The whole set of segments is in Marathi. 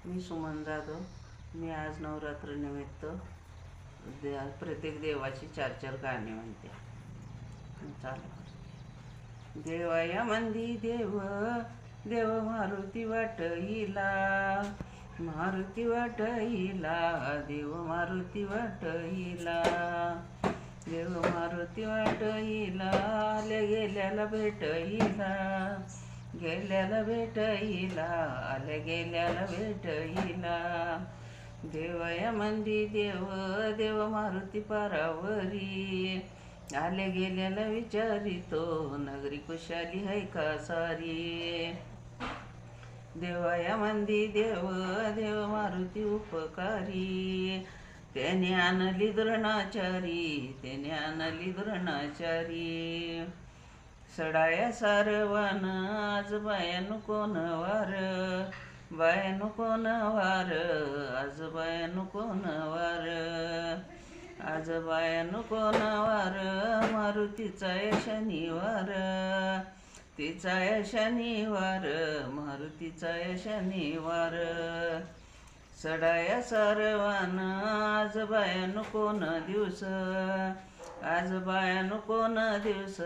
मी सुमन जाधव. मी आज नवरात्रीनिमित्त प्रत्येक देवाची 4-4 गाणी म्हणते. चालू. देवाया मंदी देव, देव मारुती वाटईला, मारुती वाटईला, देव मारुती वाटईला, देव मारुती वाटईला, आले गेल्याला भेटईला, गेल्याला भेटईला, आले गेल्याला भेटईला. देवया मंदी देव, देव मारुती पारावरी, आले गेल्याला विचारितो, नगरी कुशाली है का सारी. देवया मंदी देव, देव मारुती उपकारी, त्याने आणली द्रोणाचारी, त्याने आणली द्रोणाचारी. सडाया सारवान आज बायानु कोण वार, बायानु कोण वार, आज बायानु कोण वार, आज बायानु कोण वार, मारुतीचा शनिवार, तिचा शनिवार, मारुतीचा शनिवार. सडाया सारवान आज बायानु कोण दिवस, आज बायानु कोण दिवस,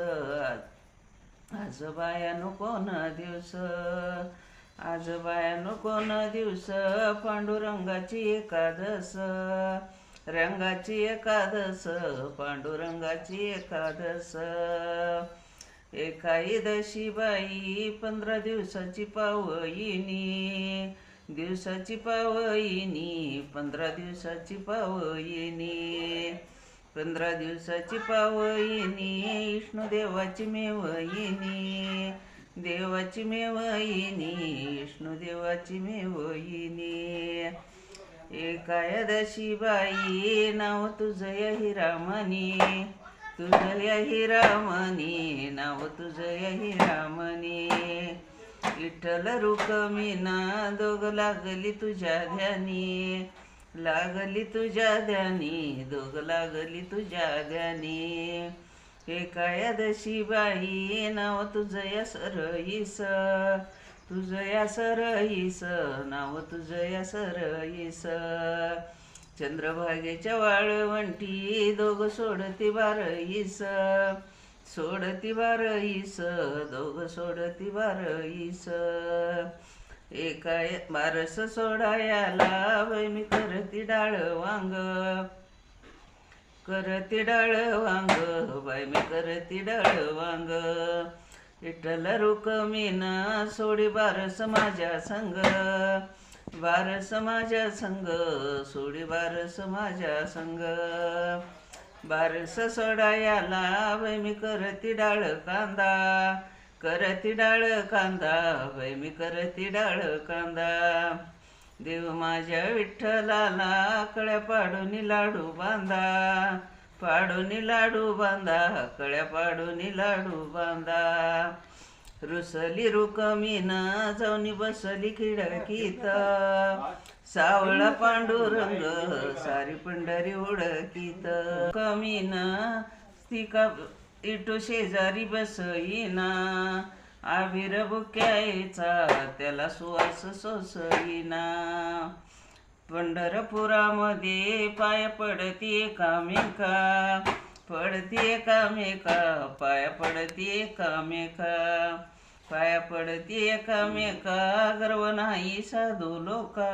आज बायानु कोण दिवस, आज बायानु कोण दिवस. पांडुरंगाची एकादस, रंगाची एकादस, पांडुरंगाची एकादस. एकादशी बाई 15 दिवसाची पावईनी, दिवसाची पावईनी, 15 दिवसाची पावईनी, 15 दिवसाची पावईनी. विष्णुदेवाची मेवईनी, देवाची मेवईनी, विष्णुदेवाची मेवईनी. एकादशी बाई नाव तुझं हिरामणी, तुझं हिरामणी, नाव तुझं हिरामणी. विठ्ठल रुक्मिणा दोघ लागली तुझ्या ध्यानी, लागली तुझ्या ध्यानी, दोघ लागली तुझ्या ध्यानी. एकादशी बाई नाव तुझं सरईस, तुझं सरईस, नाव तुझं सरईस. चंद्रभागेच्या वाळवंटी दोघ सोडती बारईस, सोडती बारईस, दोघ सोडती बारईस. बारस सोडायाला बाई मी करती डाळ वांग, करती डाळ वांग, बाई मी करती डाळ वांग. विठ्ठल रुक्मिणा सोडी बारस माझ्या संग, बारस माझ्या संग, सोडी बारस माझ्या संग. बारस सोडायाला बाई मी करती डाळ कांदा, करती डाळ कांदा, बाई मी करती डाळ कांदा. देव माझ्या विठ्ठलाला कळ्या पाडून लाडू बांधा, पाडून लाडू बांधा, कळ्या पाडून लाडू बांधा. रुसली रुक्मिणा जाऊन बसली खिडकीत, सावळा पांडुरंग सारी पंढरी ओळखीत. रुक्मिणा ती का इटू शेजारी बसईना, आविर बुक्याचा त्याला सुवास सोसईना. पंढरपुरामध्ये पाय पडती एकामेका, पडती एकामेका, पाय पडती एकामेका, पाय पडती एकामेका. गर्व नाही साधू लोका,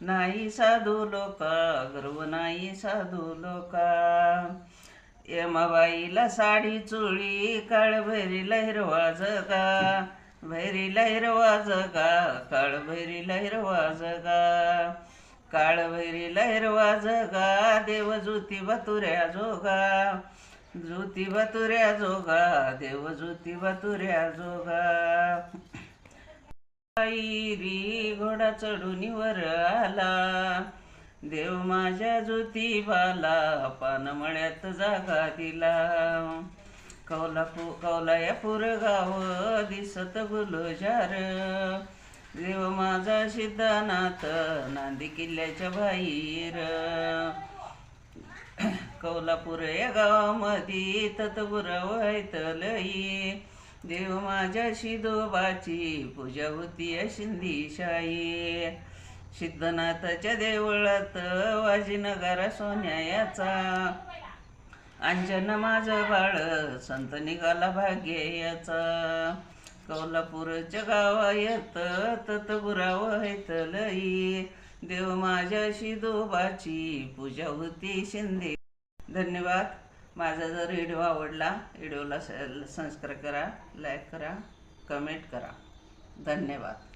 नाही साधू लोका, गर्व नाही साधू लोका. यमाबाईला साडी चोळी काळ भैरीला हिरवा जगा, भैरीला हिरवा जगा, काळ भैरीला हिरवा जगा, काळ भैरीला हिरवा जगा. देव ज्योतिबा तुऱ्या जोगा, ज्योतिबा तुऱ्या जोगा, देव ज्योतिबा तुऱ्या जोगा. री घोडा चढून वर आला, देव माझ्या ज्योतिबाला पानमळ्यात जागा दिला. कौलायापूर गाव दिसत गुलजार, देव माझा सिद्धनाथ नांदी किल्ल्याच्या बाहेर. कौलापूर या गावामध्ये ततपुरा व्हायतलई, देव माझ्या शिदोबाची पूजा होती शिंदीशाही. सिद्धनाथाच्या देवळात वाजी नगारा सोन्याचा, अंजन माझं बाळ संत निघाला भाग्ययाचा, कोल्हापूरच्या गावायत तत बुराव हैतलई, देव माझ्याशी दोबाची पूजा होती शिंदे. धन्यवाद. माझा जर व्हिडिओ आवडला, व्हिडिओला सबस्क्राईब करा, लाईक करा, कमेंट करा. धन्यवाद.